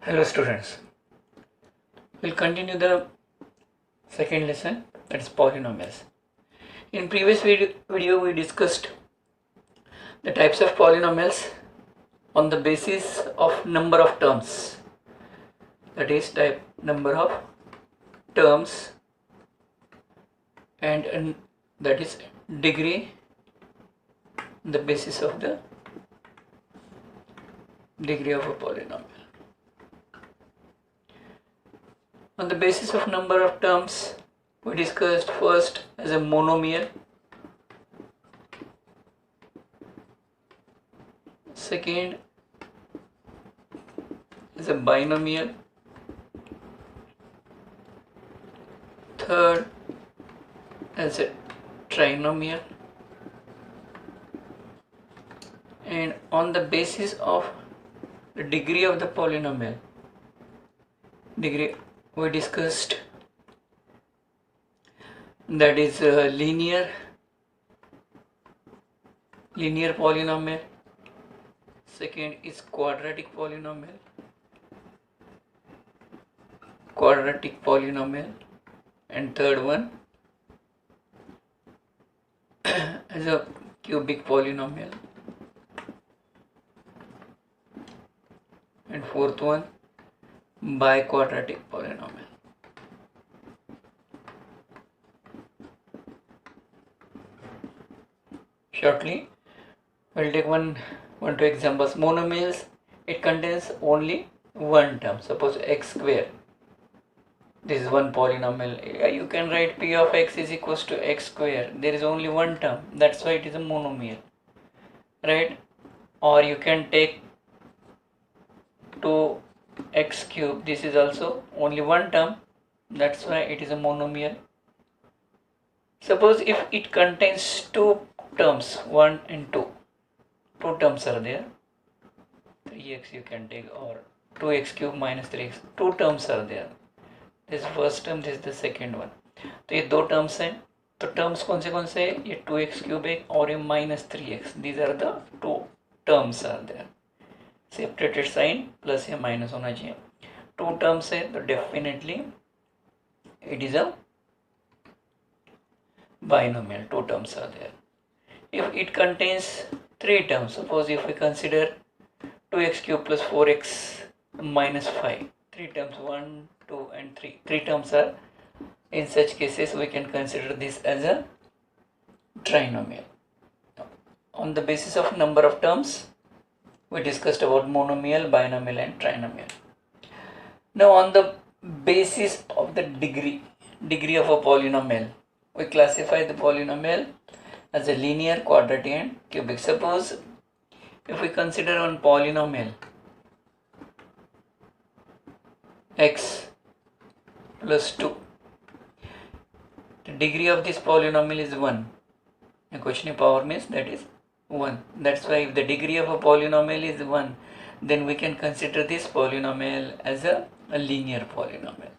Hello students, we'll continue the second lesson, that is polynomials. In previous video we discussed the types of polynomials on the basis of number of terms, that is type number of terms, and that is degree, the basis of the degree of a polynomial. On the basis of number of terms, we discussed first as a monomial, second as a binomial, third as a trinomial, and on the basis of the degree of the polynomial, we discussed that is linear polynomial, second is quadratic polynomial, and third one as a cubic polynomial, and fourth one biquadratic polynomial. Shortly, we'll take one two examples. Monomials, it contains only one term. Suppose x square. This is one polynomial. You can write p of x is equals to x square. There is only one term. That's why it is a monomial, right? Or you can take 2x cube. This is also only one term. That's why it is a monomial. Suppose if it contains two terms, 1 and 2. Two terms are there. 3x you can take, or 2x cube minus 3x. Two terms are there. This first term, this is the second one. तो ये दो terms हैं. तो terms कौन से हैं? ये 2x cube है और ये minus 3x. These are the two terms are there. Separated sign plus या minus होना चाहिए. Two terms है तो definitely it is a binomial. Two terms are there. If it contains three terms, suppose if we consider 2x cube plus 4x minus 5, three terms, 1, 2 and 3. Three terms are, in such cases we can consider this as a trinomial. On the basis of number of terms, we discussed about monomial, binomial and trinomial. Now on the basis of the degree of a polynomial, we classify the polynomial as a linear, quadratic and cubic. Suppose if we consider one polynomial x plus 2, the degree of this polynomial is 1. A quotient power means that is 1. That's why if the degree of a polynomial is 1, then we can consider this polynomial as a linear polynomial.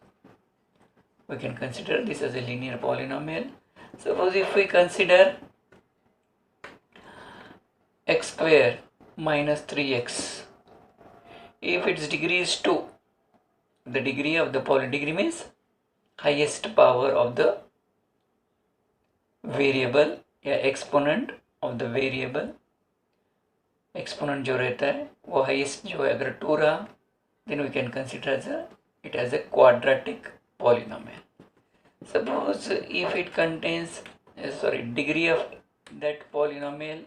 We can consider this as a linear polynomial. Suppose if we consider x square minus 3x, if its degree is 2, the degree of the degree means highest power of the variable या exponent of the variable. Exponent जो रहता है वो highest जो है, अगर 2 रहा, then we can consider it as a quadratic polynomial. Suppose if it contains degree of that polynomial,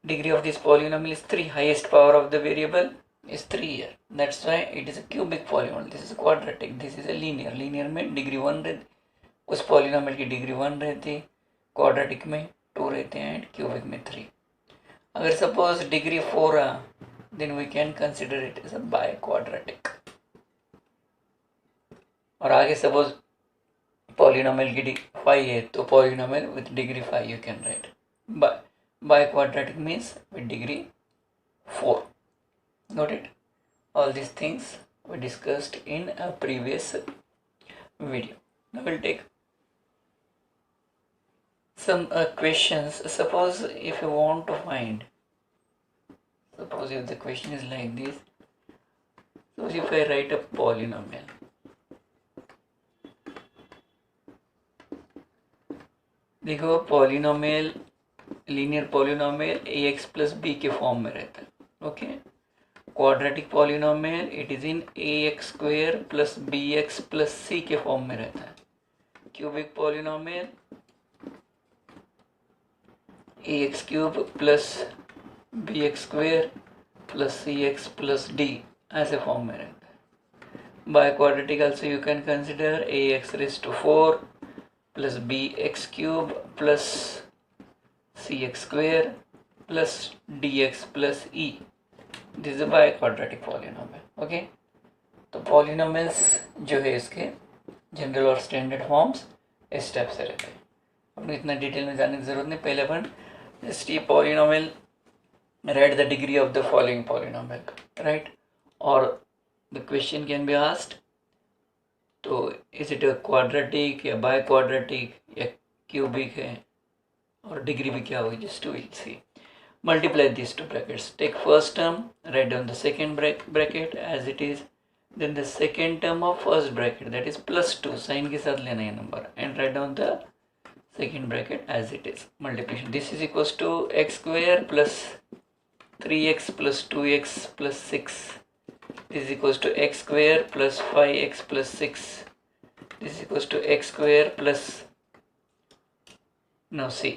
degree of this polynomial is 3, highest power of the variable is 3 here. That's why it is a cubic polynomial. This is a quadratic, this is a linear. Linear में degree 1 रहती, उस polynomial की degree 1 रहती, quadratic में 2 रहते हैं and cubic में 3. अगर suppose डिग्री 4 रहा, then we can consider it as a biquadratic. और आगे suppose polynomial की डिग्री 5 है, तो polynomial with degree 5 you can write. Biquadratic means with degree 4. Got it? All these things we discussed in a previous video. Now we'll take some questions. Suppose if you want to find suppose if the question is like this, suppose if I write a polynomial, देखो polynomial, linear polynomial ax plus b के form में रहता है. Okay, quadratic polynomial it is in ax square plus bx plus c के form में रहता है. Cubic polynomial ax cube plus bx square plus cx plus d ऐसे form में रहता है. By quadratic also you can consider ax raise to 4 plus bx cube plus cx square plus dx plus e. This is a biquadratic polynomial. Okay, तो polynomials जो है इसके general और standard forms इस स्टेप से रहते हैं. अपने इतना डिटेल में जाने की जरूरत नहीं. पहले अपन जस्ट ये polynomial write the degree of the following polynomial, right, और the question can be asked, तो इज इट अ क्वाड्रेटिक या बाय क्वाड्रेटिक या क्यूबिक है, और डिग्री भी क्या होगी, just will see. Multiply this two brackets, take first term, write down the second bracket as it is, then the second term of first bracket that is +2, sign के साथ लेना है number, and write down the second bracket as it is. Multiplication, this is equals to x square plus 3x plus 2x plus 6. This is equals to x square plus 5x plus 6. This is equals to x square plus, now see,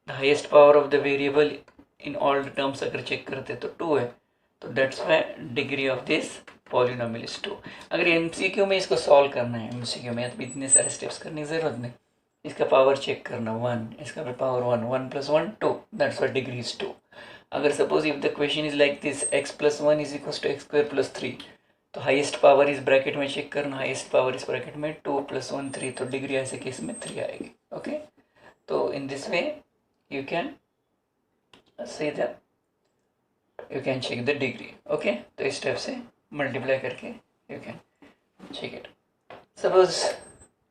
the highest power of the variable in all the terms अगर check करते तो 2 है, तो that's why degree of this polynomial is 2. अगर MCQ में इसको solve करना है, MCQ में तो इतने सारे स्टेप्स करने की ज़रूरत नहीं. इसका पावर चेक करना 1, इसका भी power 1, 1 plus 1 2, that's why degree is 2. अगर suppose if the question is like this x plus 1 is equal to x square plus 3, तो हाईएस्ट पावर इस ब्रैकेट में चेक करना, हाईएस्ट पावर इस ब्रैकेट में 2 प्लस 1 3, तो डिग्री ऐसे केस में 3 आएगी. ओके, तो in this way you can say that you can check the degree. Okay, तो इस स्टेप से मल्टीप्लाई करके you can check it. Suppose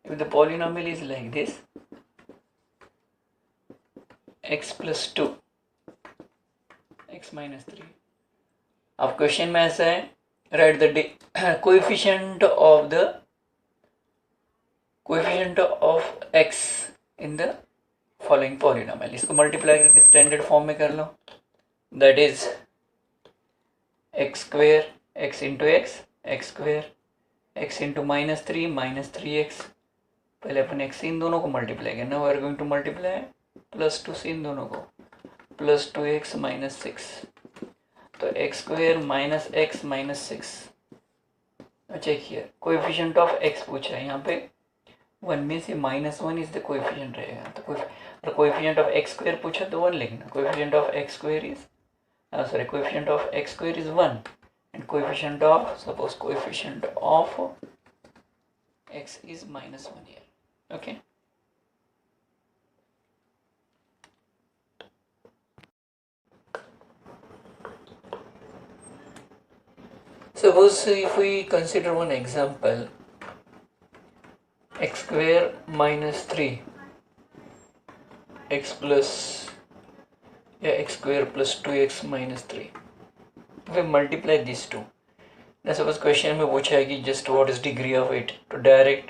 if the polynomial is like this x plus 2 x minus 3. अब question में ऐसा है, write the coefficient of x in the following polynomial. इसको multiply करके स्टैंडर्ड फॉर्म में कर लो, that is x square x into x square x into -3 पहले अपन x इन दोनों को मल्टीप्लाई करना. We are going to multiply +2 से इन दोनों को, प्लस 2x माइनस 6, तो x square minus x minus 6. Check here, coefficient of x पूछा है, यहाँ पे 1 में से -1 इज द कोएफिशिएंट रहेगा. तो कोएफिशिएंट ऑफ x स्क्वेयर पूछा तो 1 लिखना. Coefficient of x square is coefficient of x square is 1, and coefficient of, suppose coefficient of x is -1 here. Okay, suppose if we consider one example, x square minus 3 x plus x square plus 2x minus 3. We multiply these two. Now suppose question में पूछा है कि just what is degree of it, तो direct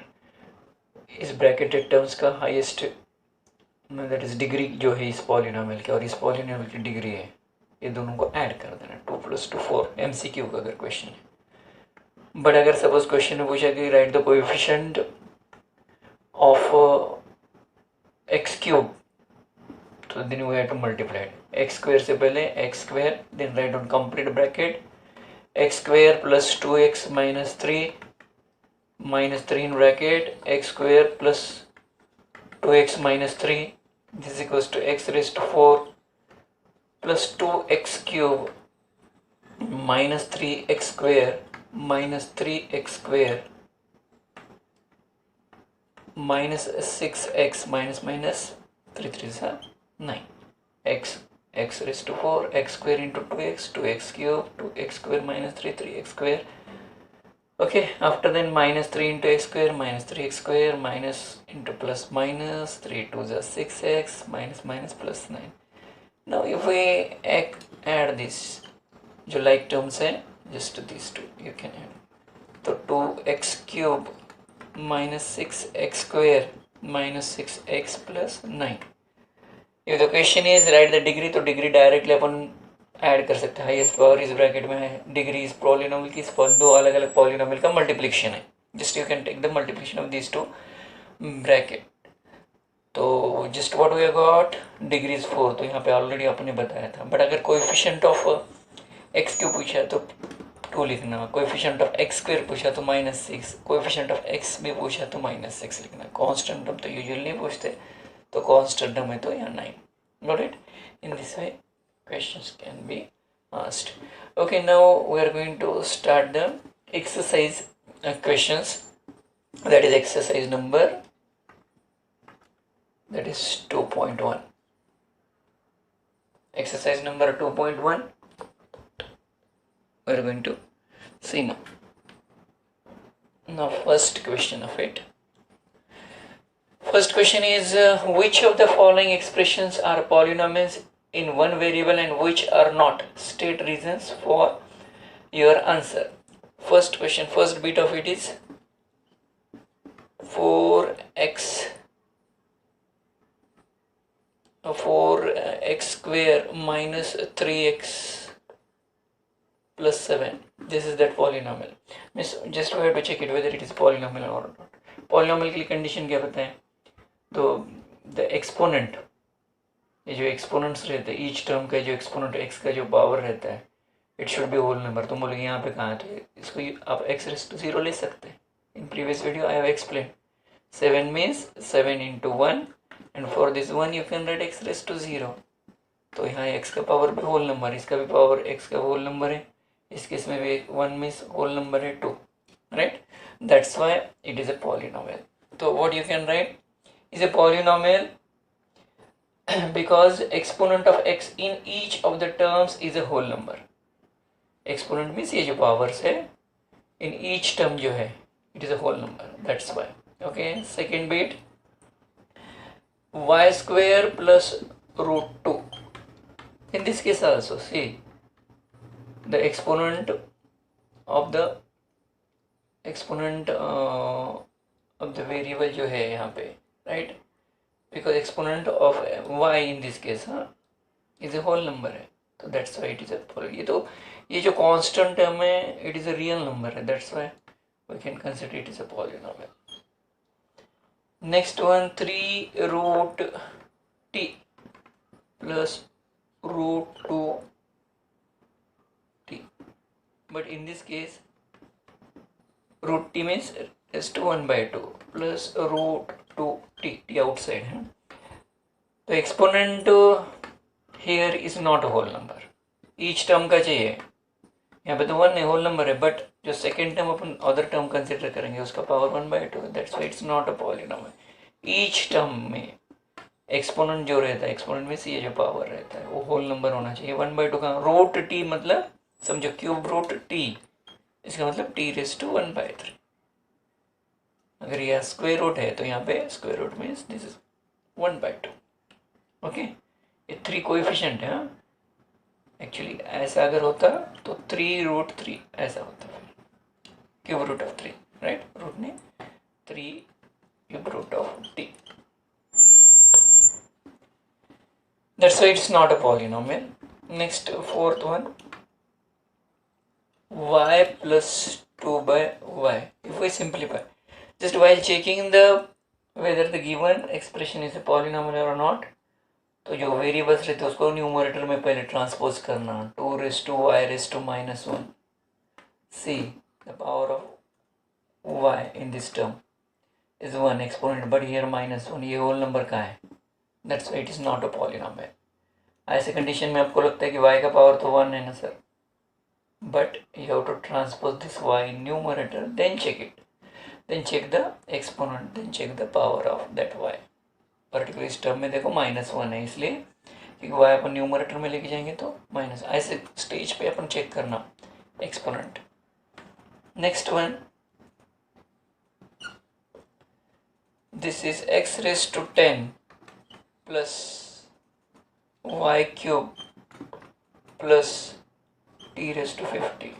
इस bracketed terms का highest that is degree जो है इस पॉलिनोमियल के और इस पॉलिनोमियल की डिग्री है, ये दोनों को ऐड कर देना. 2 + 2 4 MCQ का अगर क्वेश्चन है. बट अगर सपोज क्वेश्चन में पूछा कि write the coefficient of x cube, तो then we have to multiply x square से पहले x square, then write on complete bracket x square plus 2x minus 3 in bracket x square plus 2x minus 3, this equals to x raise to 4 plus 2x cube minus 3x square minus 3x square minus 6x minus 3 3 9 x raise to 4 x square into 2x cube 2x square minus 3x square. Okay, after then -3 into x square minus 3x square minus into plus minus 3 2 6x minus plus 9. Now if we add this, जो like terms है just this two you can add. तो 2x³ minus 6x² minus 6x plus 9. if the question is write the degree, तो degree directly अपन add कर सकते हैं. Highest power इस ब्रैकेट में है, डिग्री इस पॉलिनोमियल की, दो अलग अलग पॉलिनोमियल का मल्टीप्लिकेशन है. Just you can take the multiplication of this two bracket. तो just what we got, degree is 4, तो यहाँ पे ऑलरेडी आपने बताया था. बट अगर कोएफिशिएंट ऑफ x³ पूछा तो 2 लिखना, कोएफिशिएंट ऑफ x² पूछा तो -6, कोएफिशिएंट ऑफ x भी पूछा तो -6 लिखना. कांस्टेंट टर्म तो यूजुअली नहीं पूछते, तो कांस्टेंट टर्म है तो यहाँ 9. Got it? In this way questions can be asked. Okay, now we are going to start the exercise questions. That is exercise number, that is 2.1. exercise number 2.1 we are going to see now. Now first question of it. First question is which of the following expressions are polynomials in one variable and which are not? State reasons for your answer. First question, first bit of it is 4x square minus 3x plus 7. This is that polynomial. Means just we have to check it whether it is polynomial or not. Polynomial की condition क्या बताएं? तो the exponent, ये जो exponents रहते हैं, each term का जो एक्सपोनेंट x का जो पावर रहता है, it should be whole number. तुम बोलोगे यहाँ पे कहाँ है, तो इसको आप x⁻0 ले सकते हैं. In previous video I have explain. 7 means 7 into 1 and for this 1 you can right x⁻0. तो यहाँ x का पावर भी होल नंबर, इसका भी पावर x का होल नंबर है, इस केस में भी 1 मीन्स होल नंबर है 2, right? That's why it is a polynomial. तो what you can write is a polynomial because exponent of x in each of the terms is a whole number. Exponent means ये जो powers है in each term जो है it is a whole number. That's why. Okay. Second bit, y square plus √2. In this case also see the exponent of the variable जो है यहाँ पे, right? Because exponent of y in this case is a whole number है, तो that's why it is a polynomial. ये जो constant term है it is a real number है, that's why we can consider it as a polynomial. Next one, 3√t plus √2t. But in this case √t means is to 1/2 plus √2t, t outside है. तो exponent here is not a whole number. each term का चाहिए, यहाँ पे तो 1 है, whole number है, but जो सेकेंड टर्म अपन अदर टर्म कंसिडर करेंगे उसका power 1/2. That's why it's not a polynomial. Each term में एक्सपोनेंट जो रहता है, एक्सपोनेंट में ये जो पावर रहता है वो होल नंबर होना चाहिए. 1/2 का √t मतलब समझो क्यूब √t, इसका मतलब t⁻1/3. अगर यह स्क्वायर रूट है तो यहाँ पे square root means this is 1/2. Okay, ये 3 कोएफिशिएंट है. एक्चुअली ऐसा अगर होता तो 3√3 ऐसा होता, cube root of 3, right? Root ने 3 cube root of t. That's why it's not a polynomial. Next, fourth one, y plus 2/y. If we simplify, just while checking the whether the given expression is a polynomial or not, तो जो variables रहते हैं उसको numerator में पहले transpose करना. 2⁻y⁻1. See the power of y in this term is 1 exponent, but here -1. ये whole number का है, that's why it is not a polynomial. ऐसे कंडीशन में आपको लगता है कि y का पावर तो 1 है ना sir, but you have to transpose this y in numerator, then check it, then check the exponent, then check the power of that y. Particular इस टर्म में देखो -1 है, इसलिए क्योंकि y अपन न्यूमरेटर में लेके जाएंगे तो माइनस. ऐसे स्टेज पे अपन चेक करना exponent. Next one, this is x⁻10 plus y³ plus t raised to 50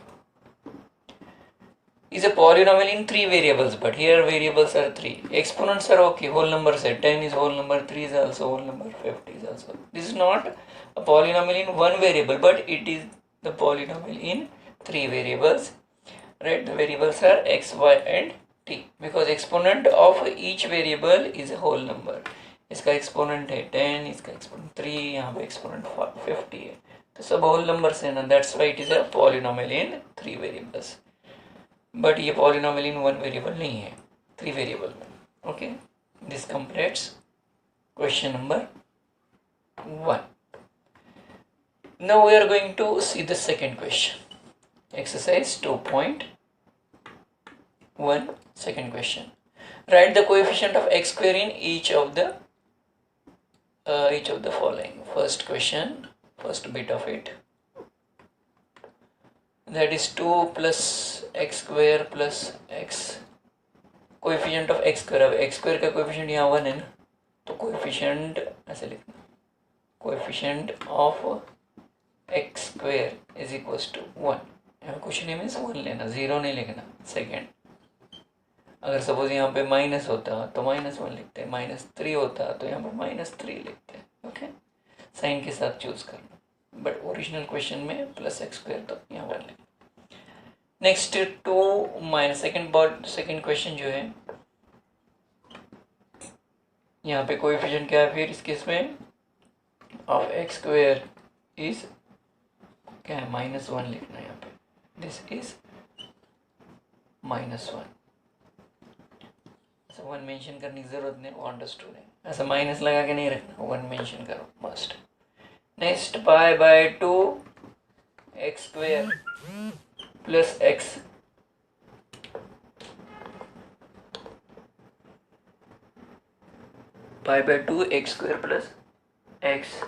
is a polynomial in 3 variables, but here variables are 3. Exponents are okay, whole number set, 10 is whole number, 3 is also whole number, 50 is also. This is not a polynomial in one variable, but it is the polynomial in 3 variables, right? The variables are x, y and t, because exponent of each variable is a whole number. इसका exponent है 10, इसका exponent 3, यहाँ पे exponent 50 है, तो सब whole numbers है ना, that's why it is a polynomial in 3 variables. But ये पॉलिनोमियल इन 1 वेरिएबल नहीं है, 3 वेरिएबल में. Okay, this completes question number 1. Now we are going to see the second question, exercise 2.1, second question. Write the coefficient of x square in each of the following. First question, first bit of it, that is 2 plus x square plus x. Coefficient of x square, अब x square का coefficient यहाँ 1 है ना, तो coefficient ऐसे लिखना, coefficient of x square is equals to 1. यहाँ कुछ नहीं, मीन्स 1 लेना, 0 नहीं लिखना. सेकेंड, अगर सपोज यहाँ पे माइनस होता तो -1 लिखते हैं, -3 होता तो यहाँ पे -3 लिखते हैं. ओके, साइन के साथ चूज करना, बट ओरिजिनल क्वेश्चन में प्लस x स्क्वायर तो यहाँ 1 लिखना. नेक्स्ट 2 माइनस सेकेंड क्वेश्चन जो है, यहाँ पे कोएफिशिएंट क्या है फिर इस केस में ऑफ x स्क्वायर इज क्या है, -1 लिखना है यहाँ पे. This is -1. ऐसा 1 मेंशन करने की जरूरत नहीं, वो अंडरस्टूड है. ऐसा माइनस लगा के नहीं रखना, 1 मेंशन करो must. Next pi by 2 x square plus x, pi by 2 x square plus x.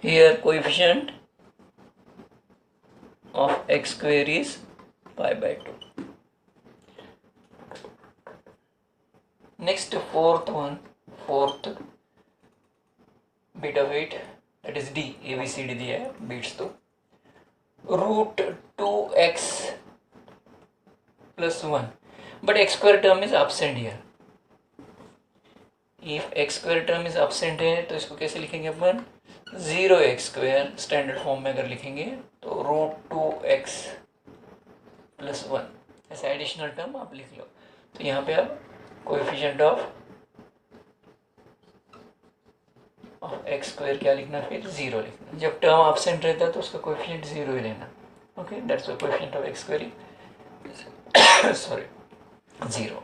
Here coefficient of x square is pi by 2. Next, fourth bit of it, that is D, ABCD दिया है, beats तो root 2x plus 1, but x square term is absent here. If x square term is absent है तो इसको कैसे लिखेंगे अपन, 0x square standard form में अगर लिखेंगे तो root 2x plus 1, ऐसा एडिशनल टर्म आप लिख लो. तो यहाँ पे आप कोएफिशिएंट ऑफ एक्स स्क्वायर क्या लिखना, फिर 0 लिखना. जब टर्म एब्सेंट रहता है तो उसका कोएफिशिएंट 0 ही लेना. Okay, that's why coefficient of x square is sorry 0.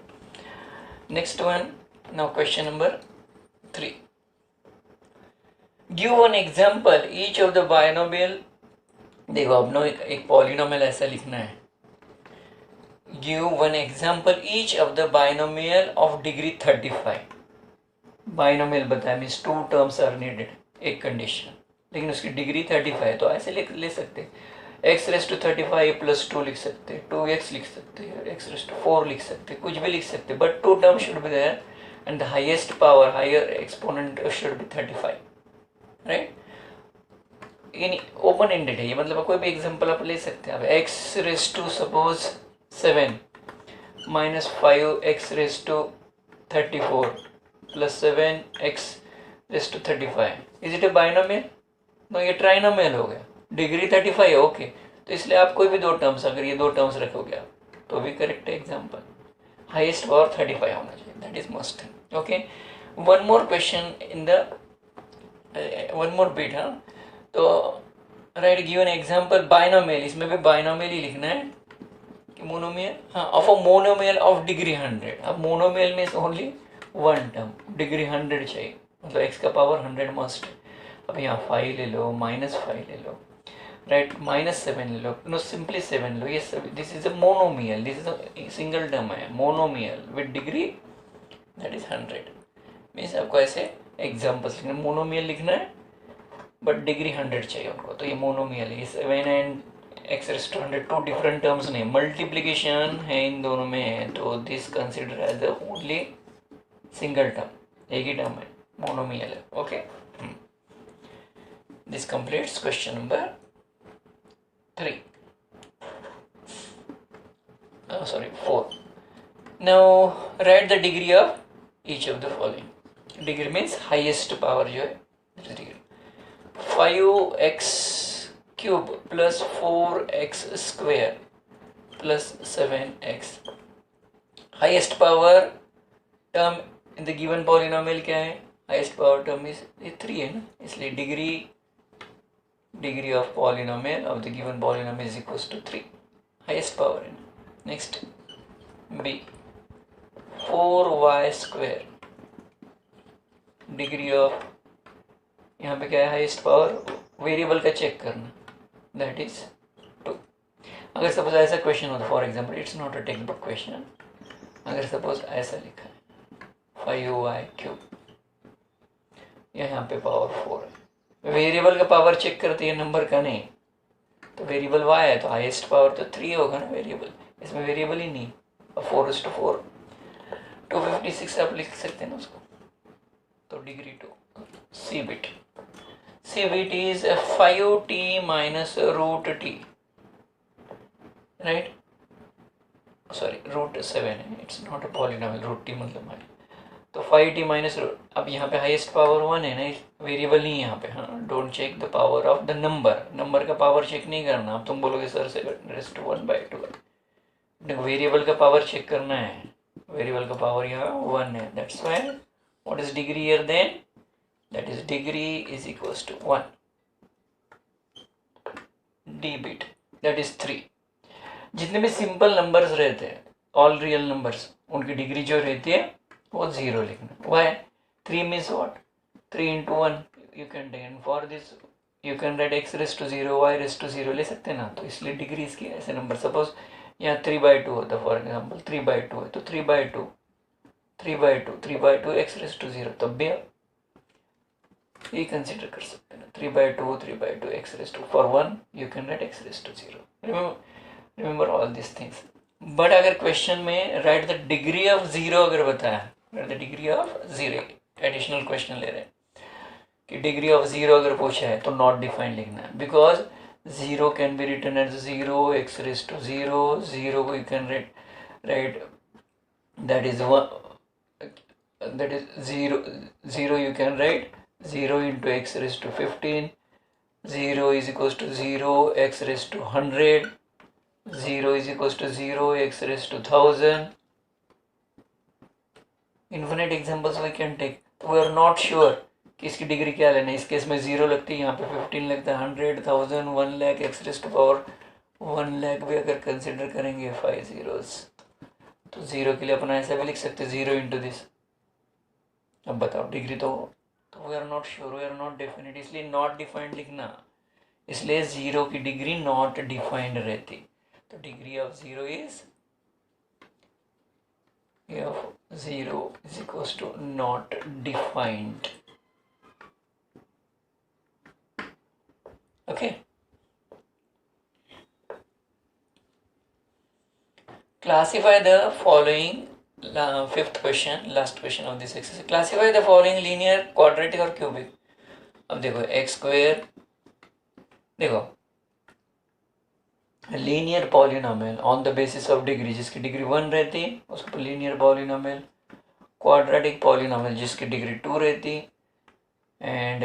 Next one, now question number 3. Give one example each of the binomial. देखो अब एक पॉलिनोमियल ऐसा लिखना है, give one example each of the binomial of degree 35. Binomial बताया means 2 terms are needed, एक condition, लेकिन उसकी डिग्री 35 है, तो ऐसे ले सकते x रेस टू 35 प्लस 2 लिख सकते, 2x लिख सकते, x रेस टू 4 लिख सकते, कुछ भी लिख सकते, but 2 term should be there and the highest power, higher exponent should be 35, right. In open ended है ये, मतलब कोई भी एग्जांपल आप ले सकते हैं. अब x raise to suppose 7 minus 5x raised to 34 plus 7x raised to 35. Is it a binomial? No, ये ट्राइनोमियल हो गया. डिग्री 35 है, ओके, तो इसलिए आप कोई भी 2 टर्म्स, अगर ये 2 टर्म्स रखोगे आप तो भी करेक्ट है एग्जाम्पल. हाईएस्ट पावर 35 होना चाहिए, that is must. Okay, one more question in the one more bit. हाँ, तो राइट, गिवन एग्जाम्पल बाइनोमियल, इसमें भी बाइनोमियल ही लिखना है. मोनोमियल, हाँ, of a monomial of degree 100. अब मोनोमियल में ओनली 1 टर्म, डिग्री 100 चाहिए, मतलब x का पावर 100 मस्ट है. अब यहाँ 5 ले लो, -5 ले लो, राइट, -7 ले लो, नो सिंपली 7 लो. ये सब, this is a monomial, this is a single term है, monomial with degree that is 100. Means आपको ऐसे एग्जाम्पल्स लिखना, मोनोमियल लिखना है बट डिग्री 100 चाहिए उनको, तो ये मोनोमियल है. 7 and x raise to 100 2 different terms नहीं, मल्टीप्लिकेशन है इन दोनों में, तो this consider as the only single term, एक ही टर्म है, मोनोमियल है. Okay, This completes question number 3. 4. Now write the degree of each of the following. Degree means highest power जो है, degree. 5x cube plus 4x square plus 7x. Highest power term in the given polynomial क्या है? Highest power term is 3 है ना, इसलिए degree of polynomial of the given polynomial is equals to 3. Highest power है. Next B, 4y square. Degree of, यहाँ पे क्या है? Highest power. वेरिएबल का चेक करना, दैट इज 2. अगर सपोज ऐसा क्वेश्चन हो, for example, it's not a text book question. अगर सपोज ऐसा लिखा है 5y क्यूब, यहाँ पे पावर 4 है. वेरिएबल का पावर चेक करते हैं, नंबर का नहीं. तो वेरिएबल y है तो हाईएस्ट पावर तो 3 होगा ना वेरिएबल. इसमें वेरिएबल ही नहीं. 4:4 256 आप लिख सकते हैं ना उसको. तो degree 2. C bit is 5t minus root t, right. Sorry, √7 है, it's not a polynomial. √t मतलब है. तो 5t माइनस रूट. अब यहाँ पे हाईएस्ट पावर 1 है ना, वेरिएबल नहीं है यहाँ पे. हाँ, don't check the power of the number का पावर चेक नहीं करना. अब तुम बोलोगे सर 7^2. वेरिएबल का पावर चेक करना है. वेरिएबल का पावर यहाँ 1 है. That's why what is degree here then? That is degree is equals to 1. D bit that is 3. जितने भी सिंपल नंबर्स रहते हैं, ऑल रियल नंबर्स, उनकी डिग्री जो रहती है वो 0 लिखना. Why? 3 means what? 3 into 1 you can take, and for this you can write x⁻0 y⁻0 ले सकते हैं ना. तो इसलिए डिग्री इसकी ऐसे नंबर. सपोज यहाँ 3/2 होता है, फॉर एग्जाम्पल 3/2 है, तो 3/2 x⁻0 तब भी आप ये कंसिडर कर सकते हैं. 3/2 x⁻, for 1 you can write x⁻0. remember all these things. But अगर क्वेश्चन में राइट द डिग्री ऑफ 0 अगर बताया, right the degree of 0, additional question ले रहे हैं कि डिग्री ऑफ 0 अगर पूछा है तो नॉट डिफाइंड लिखना है. Because 0 can be written as 0, x⁻0. 0 को you can write that is 1, that is 0 you can write 0 into x⁻15. 0 is equals to 0 x⁻100. 0 is equals to 0 x⁻1000. Infinite examples we can take. तो we are not sure कि इसकी degree क्या लेना है. इस case में 0 लगती है, यहाँ पे 15 लगता है, 100, 1000, 1 लाख, x⁻1 लाख भी अगर कंसिडर करेंगे 5 zeros, तो 0 के लिए अपना ऐसा भी लिख सकते 0 into this. अब बताओ डिग्री तो we are not sure, we are not definite, इसलिए नॉट डिफाइंड लिखना. इसलिए 0 की डिग्री नॉट डिफाइंड रहती. तो degree of 0 is equals to not defined. Okay. Classify the following. Fifth question, last question of this exercise. Classify the following linear, quadratic और cubic. अब देखो x², देखो linear polynomial on the basis of degree, जिसकी degree 1 रहती है उसको linear polynomial. Quadratic polynomial जिसकी degree 2 रहती, एंड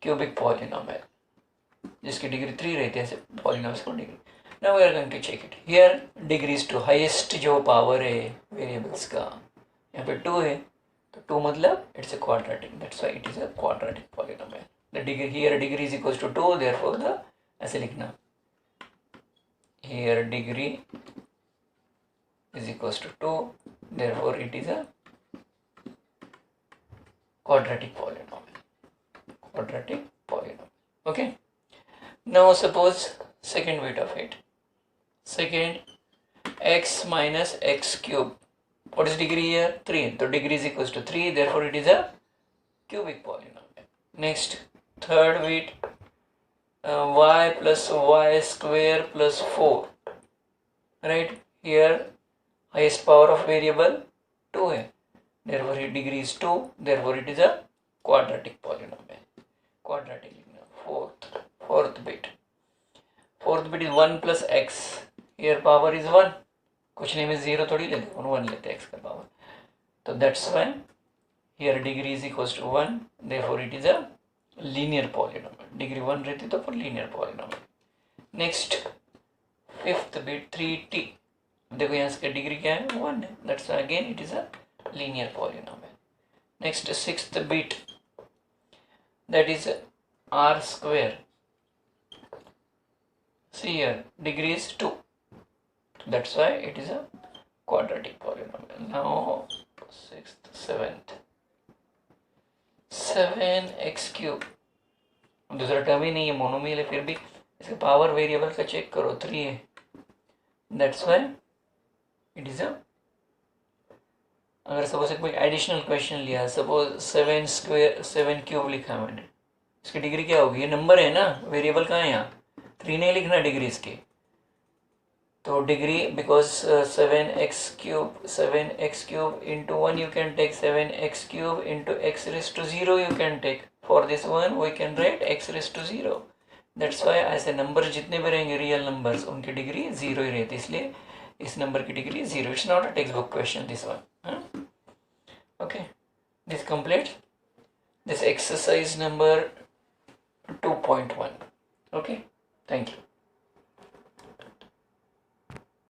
क्यूबिक पॉलिनोमियल जिसकी डिग्री 3 रहती है. ऐसे पॉलिनोमियल्स को degree. Now we are going to check it. Here degrees to highest जो पावर है वेरिएबल्स का यहाँ पे 2 है, तो 2 मतलब it's a quadratic. That's why it is a quadratic polynomial. The degree here degree is equals to 2. Therefore the ऐसे लिखना, here degree is equals to 2. Therefore it is a quadratic polynomial. Quadratic polynomial. Okay. Now suppose second bit of it. Second, x minus x cube. What is degree here? 3. So degree is equals to 3. Therefore it is a cubic polynomial. Next, third bit, y plus y square plus 4. Right? Here highest power of variable 2 है. Therefore degree is 2. Therefore it is a quadratic polynomial. Quadratic. fourth bit. Fourth bit is 1 plus x. Here power is 1. कुछ नहीं में 0 थोड़ी लेते, 1 लेते x का power. So that's why here degree is equals to 1. Therefore it is a linear polynomial. Degree 1 रहती तो for linear polynomial. Next fifth bit 3t. देखो यहाँ इसका डिग्री क्या है, 1 है. That's why again it is a linear polynomial. Next sixth bit, that is r square. See here degree is 2. That's why it is a quadratic polynomial. Now sixth, seventh, 7x cube. दूसरा term ही नहीं है, monomial है, फिर भी इसका power variable का check करो 3 है. That's why it is a, अगर सपोज कोई एडिशनल क्वेश्चन लिया, सपोज 7 स्क्वायर 7 क्यूब लिखा है मैंने, इसकी डिग्री क्या होगी? ये नंबर है ना, वेरिएबल कहाँ है यहाँ, 3 नहीं लिखना डिग्री इसकी. तो degree because 7x cube into 1 you can take 7x cube into x raised to 0 you can take. For this one we can write x raised to 0. That's why ऐसे नंबर जितने भी रहेंगे रियल नंबर्स, उनकी degree 0 ही रहती, इसलिए इस number की degree 0. It's not a text book question this one. Okay, this complete this exercise number 2.1. Okay, thank you.